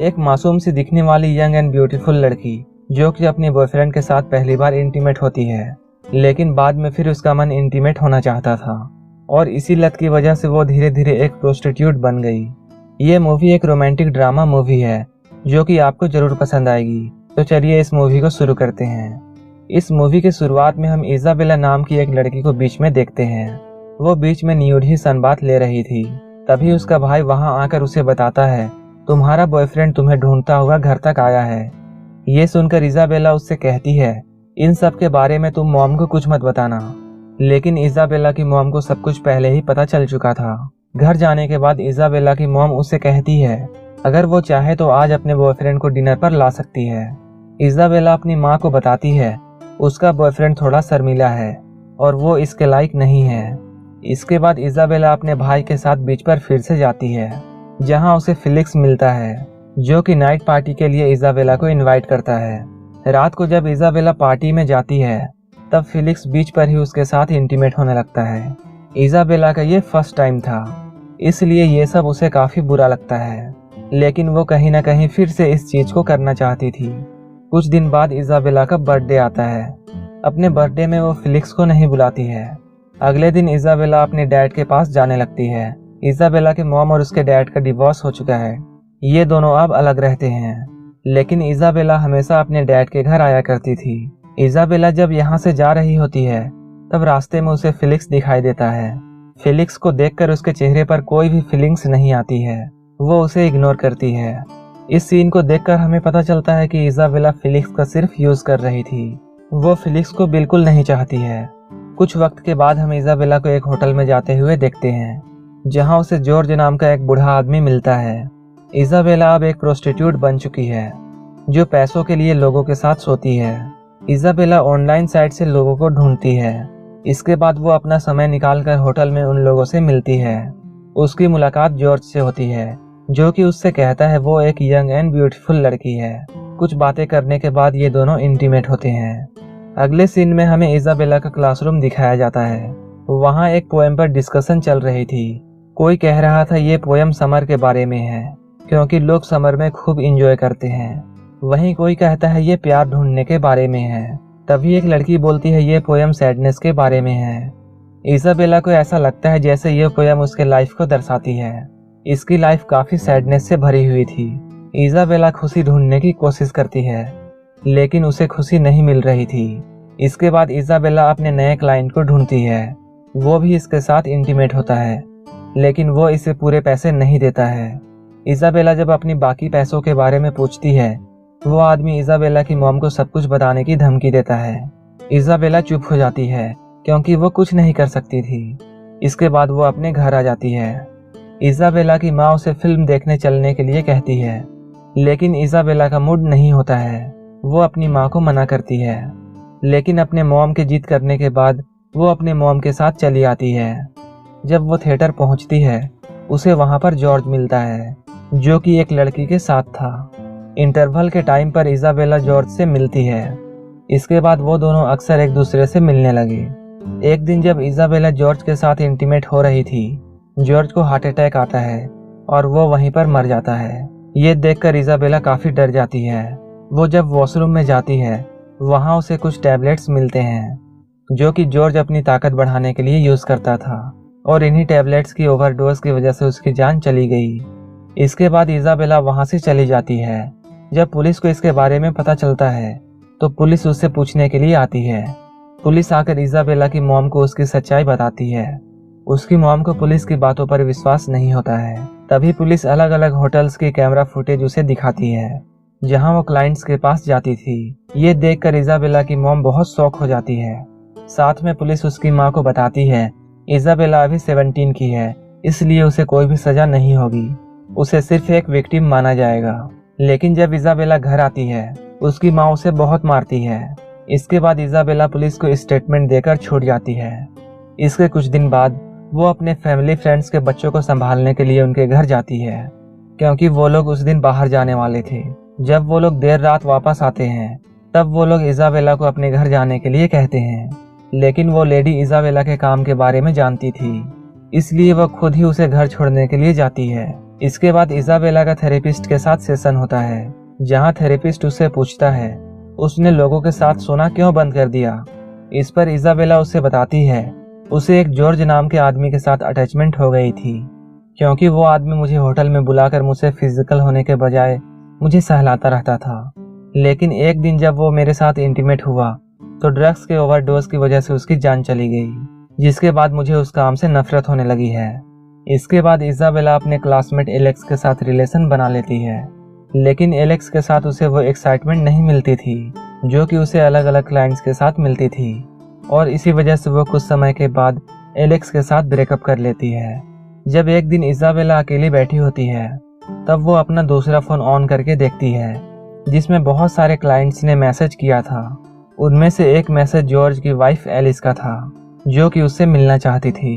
एक मासूम सी दिखने वाली यंग एंड ब्यूटीफुल लड़की जो कि अपने बॉयफ्रेंड के साथ पहली बार इंटीमेट होती है, लेकिन बाद में फिर उसका मन इंटीमेट होना चाहता था और इसी लत की वजह से वो धीरे धीरे एक प्रोस्टिट्यूट बन गई। ये मूवी एक रोमांटिक ड्रामा मूवी है जो कि आपको जरूर पसंद आएगी। तो चलिए इस मूवी को शुरू करते हैं। इस मूवी के शुरुआत में हम इजाबेला नाम की एक लड़की को बीच में देखते हैं। वो बीच में न्यूड ही सनबाथ ले रही थी। तभी उसका भाई वहां आकर उसे बताता है, तुम्हारा बॉयफ्रेंड तुम्हें ढूंढता हुआ घर तक आया है। ये सुनकर इजाबेला उससे कहती है, इन सब के बारे में तुम मॉम को कुछ मत बताना। लेकिन इजाबेला की मॉम को सब कुछ पहले ही पता चल चुका था। घर जाने के बाद इजाबेला की मॉम उससे कहती है, अगर वो चाहे तो आज अपने बॉयफ्रेंड को डिनर पर ला सकती है। इजाबेला अपनी माँ को बताती है, उसका बॉयफ्रेंड थोड़ा शर्मीला है और वो इसके लायक नहीं है। इसके बाद इजाबेला अपने भाई के साथ बीच पर फिर से जाती है, जहाँ उसे फिलिक्स मिलता है जो कि नाइट पार्टी के लिए इजाबेला को इनवाइट करता है। रात को जब इजाबेला पार्टी में जाती है तब फिलिक्स बीच पर ही उसके साथ इंटीमेट होने लगता है। इजाबेला का ये फर्स्ट टाइम था, इसलिए ये सब उसे काफी बुरा लगता है, लेकिन वो कहीं ना कहीं फिर से इस चीज को करना चाहती थी। कुछ दिन बाद इजाबेला का बर्थडे आता है। अपने बर्थडे में वो फिलिक्स को नहीं बुलाती है। अगले दिन इजाबेला अपने डैड के पास जाने लगती है। इजाबेला के मॉम और उसके डैड का डिवोर्स हो चुका है। ये दोनों अब अलग रहते हैं, लेकिन इजाबेला हमेशा अपने डैड के घर आया करती थी। इजाबेला जब यहाँ से जा रही होती है तब रास्ते में उसे फिलिक्स दिखाई देता है। फिलिक्स को देखकर उसके चेहरे पर कोई भी फीलिंग्स नहीं आती है, वो उसे इग्नोर करती है। इस सीन को देखकर हमें पता चलता है कि इजाबेला फिलिक्स का सिर्फ यूज कर रही थी, वो फिलिक्स को बिल्कुल नहीं चाहती है। कुछ वक्त के बाद हम इजाबेला को एक होटल में जाते हुए देखते हैं, जहाँ उसे जॉर्ज नाम का एक बूढ़ा आदमी मिलता है। इजाबेला अब एक प्रोस्टिट्यूट बन चुकी है जो पैसों के लिए लोगों के साथ सोती है। इजाबेला ऑनलाइन साइट से लोगों को ढूंढती है। इसके बाद वो अपना समय निकालकर होटल में उन लोगों से मिलती है। उसकी मुलाकात जॉर्ज से होती है जो कि उससे कहता है वो एक यंग एंड ब्यूटीफुल लड़की है। कुछ बातें करने के बाद ये दोनों इंटीमेट होते हैं। अगले सीन में हमें इजाबेला का क्लासरूम दिखाया जाता है। वहाँ एक पोएम पर डिस्कशन चल रही थी। कोई कह रहा था ये पोएम समर के बारे में है क्योंकि लोग समर में खूब इंजॉय करते हैं। वहीं कोई कहता है ये प्यार ढूंढने के बारे में है। तभी एक लड़की बोलती है ये पोएम सैडनेस के बारे में है। इजाबेला को ऐसा लगता है जैसे ये पोएम उसके लाइफ को दर्शाती है। इसकी लाइफ काफी सैडनेस से भरी हुई थी। इजाबेला खुशी ढूंढने की कोशिश करती है, लेकिन उसे खुशी नहीं मिल रही थी। इसके बाद इजाबेला अपने नए क्लाइंट को ढूंढती है। वो भी इसके साथ इंटीमेट होता है, लेकिन वो इसे पूरे पैसे नहीं देता है। इजाबेला जब अपनी बाकी पैसों के बारे में पूछती है, वो आदमी इजाबेला की मॉम को सब कुछ बताने की धमकी देता है। इजाबेला चुप हो जाती है क्योंकि वो कुछ नहीं कर सकती थी। इसके बाद वो अपने घर आ जाती है। इजाबेला की माँ उसे फिल्म देखने चलने के लिए कहती है, लेकिन इजाबेला का मूड नहीं होता है। वो अपनी माँ को मना करती है, लेकिन अपने मॉम के जिद करने के बाद वो अपने मॉम के साथ चली आती है। जब वो थिएटर पहुंचती है उसे वहां पर जॉर्ज मिलता है जो कि एक लड़की के साथ था। इंटरवल के टाइम पर इजाबेला जॉर्ज से मिलती है। इसके बाद वो दोनों अक्सर एक दूसरे से मिलने लगे। एक दिन जब इजाबेला जॉर्ज के साथ इंटीमेट हो रही थी, जॉर्ज को हार्ट अटैक आता है और वो वहीं पर मर जाता है। ये देखकर इजाबेला काफी डर जाती है। वो जब वॉशरूम में जाती है वहाँ उसे कुछ टैबलेट्स मिलते हैं जो कि जॉर्ज अपनी ताकत बढ़ाने के लिए यूज करता था, और इन्हीं टैबलेट्स की ओवरडोज की वजह से उसकी जान चली गई। इसके बाद इजाबेला वहाँ से चली जाती है। जब पुलिस को इसके बारे में पता चलता है तो पुलिस उससे पूछने के लिए आती है। पुलिस आकर इजाबेला की मॉम को उसकी सच्चाई बताती है। उसकी मॉम को पुलिस की बातों पर विश्वास नहीं होता है। तभी पुलिस अलग अलग होटल्स की कैमरा फुटेज उसे दिखाती है जहां वो क्लाइंट्स के पास जाती थी। ये देखकर इजाबेला की मॉम बहुत शॉक हो जाती है। साथ में पुलिस उसकी माँ को बताती है इजाबेला अभी 17 की है, इसलिए उसे कोई भी सजा नहीं होगी, उसे सिर्फ एक विक्टिम माना जाएगा। लेकिन जब इजाबेला घर आती है उसकी माँ उसे बहुत मारती है। इसके बाद इजाबेला पुलिस को स्टेटमेंट देकर छूट जाती है। इसके कुछ दिन बाद वो अपने फैमिली फ्रेंड्स के बच्चों को संभालने के लिए उनके घर जाती है, क्योंकि वो लोग उस दिन बाहर जाने वाले थे। जब वो लोग देर रात वापस आते हैं तब वो लोग इजाबेला को अपने घर जाने के लिए कहते हैं, लेकिन वो लेडी इजाबेला के काम के बारे में जानती थी, इसलिए वो खुद ही उसे घर छोड़ने के लिए जाती है। इसके बाद इजाबेला का थेरेपिस्ट के साथ सेशन होता है, जहां थेरेपिस्ट उससे पूछता है उसने लोगों के साथ सोना क्यों बंद कर दिया। इस पर इजाबेला उससे बताती है उसे एक जॉर्ज नाम के आदमी के साथ अटैचमेंट हो गई थी, क्योंकि वो आदमी मुझे होटल में बुलाकर मुझसे फिजिकल होने के बजाय मुझे सहलाता रहता था। लेकिन एक दिन जब वो मेरे साथ इंटीमेट हुआ तो ड्रग्स के ओवरडोज की वजह से उसकी जान चली गई, जिसके बाद मुझे उस काम से नफरत होने लगी है। इसके बाद इजाबेला अपने क्लासमेट एलेक्स के साथ रिलेशन बना लेती है, लेकिन एलेक्स के साथ उसे वो एक्साइटमेंट नहीं मिलती थी जो कि उसे अलग अलग क्लाइंट्स के साथ मिलती थी, और इसी वजह से वो कुछ समय के बाद एलेक्स के साथ ब्रेकअप कर लेती है। जब एक दिन इजाबेला अकेली बैठी होती है तब वो अपना दूसरा फोन ऑन करके देखती है, जिसमें बहुत सारे क्लाइंट्स ने मैसेज किया था। उनमें से एक मैसेज जॉर्ज की वाइफ एलिस का था, जो कि उससे मिलना चाहती थी।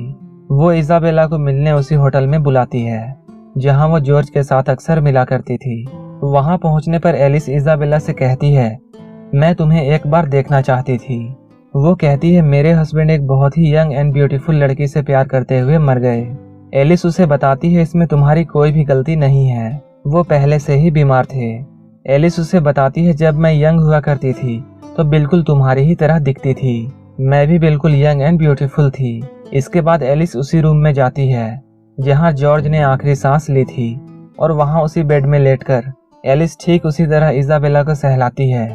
वो इजाबेला को मिलने उसी होटल में बुलाती है जहां वो जॉर्ज के साथ अक्सर मिला करती थी। वहां पहुंचने पर एलिस इजाबेला से कहती है मैं तुम्हें एक बार देखना चाहती थी। वो कहती है मेरे हस्बैंड एक बहुत ही यंग एंड ब्यूटीफुल लड़की से प्यार करते हुए मर गए। एलिस उसे बताती है इसमें तुम्हारी कोई भी गलती नहीं है, वो पहले से ही बीमार थे। एलिस उसे बताती है जब मैं यंग हुआ करती थी तो बिल्कुल तुम्हारी ही तरह दिखती थी, मैं भी बिल्कुल यंग एंड ब्यूटीफुल थी। इसके बाद एलिस उसी रूम में जाती है जहां जॉर्ज ने आखिरी सांस ली थी, और वहां उसी बेड में लेटकर एलिस ठीक उसी तरह इजाबेला को सहलाती है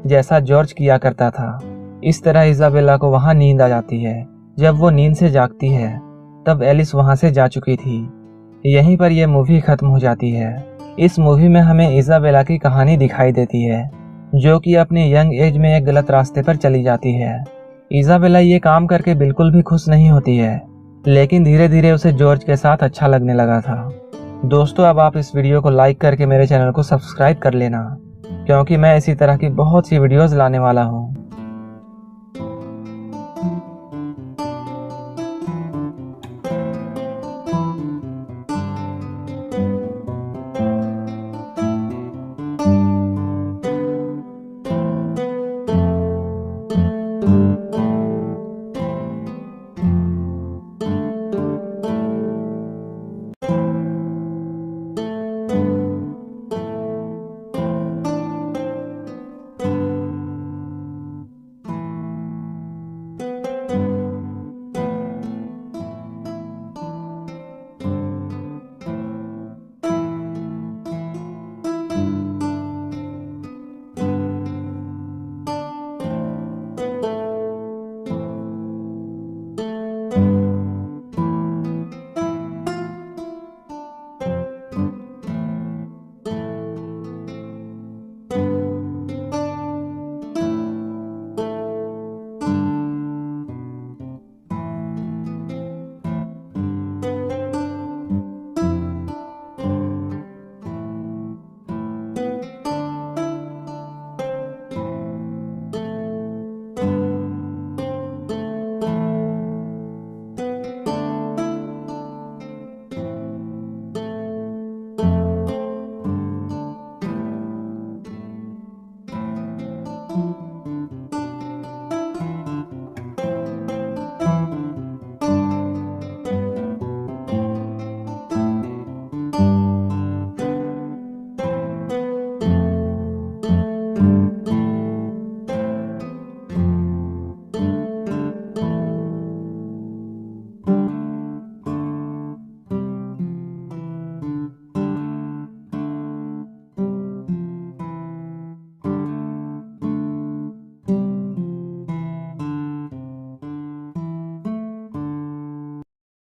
जैसा जॉर्ज किया करता था। इस तरह इजाबेला को वहां नींद आ जाती है। जब वो नींद से जागती है तब एलिस वहां से जा चुकी थी। यहीं पर यह मूवी खत्म हो जाती है। इस मूवी में हमें इजाबेला की कहानी दिखाई देती है, जो कि अपने यंग एज में एक गलत रास्ते पर चली जाती है। इजाबेला ये काम करके बिल्कुल भी खुश नहीं होती है, लेकिन धीरे धीरे उसे जॉर्ज के साथ अच्छा लगने लगा था। दोस्तों, अब आप इस वीडियो को लाइक करके मेरे चैनल को सब्सक्राइब कर लेना, क्योंकि मैं इसी तरह की बहुत सी वीडियोस लाने वाला हूँ।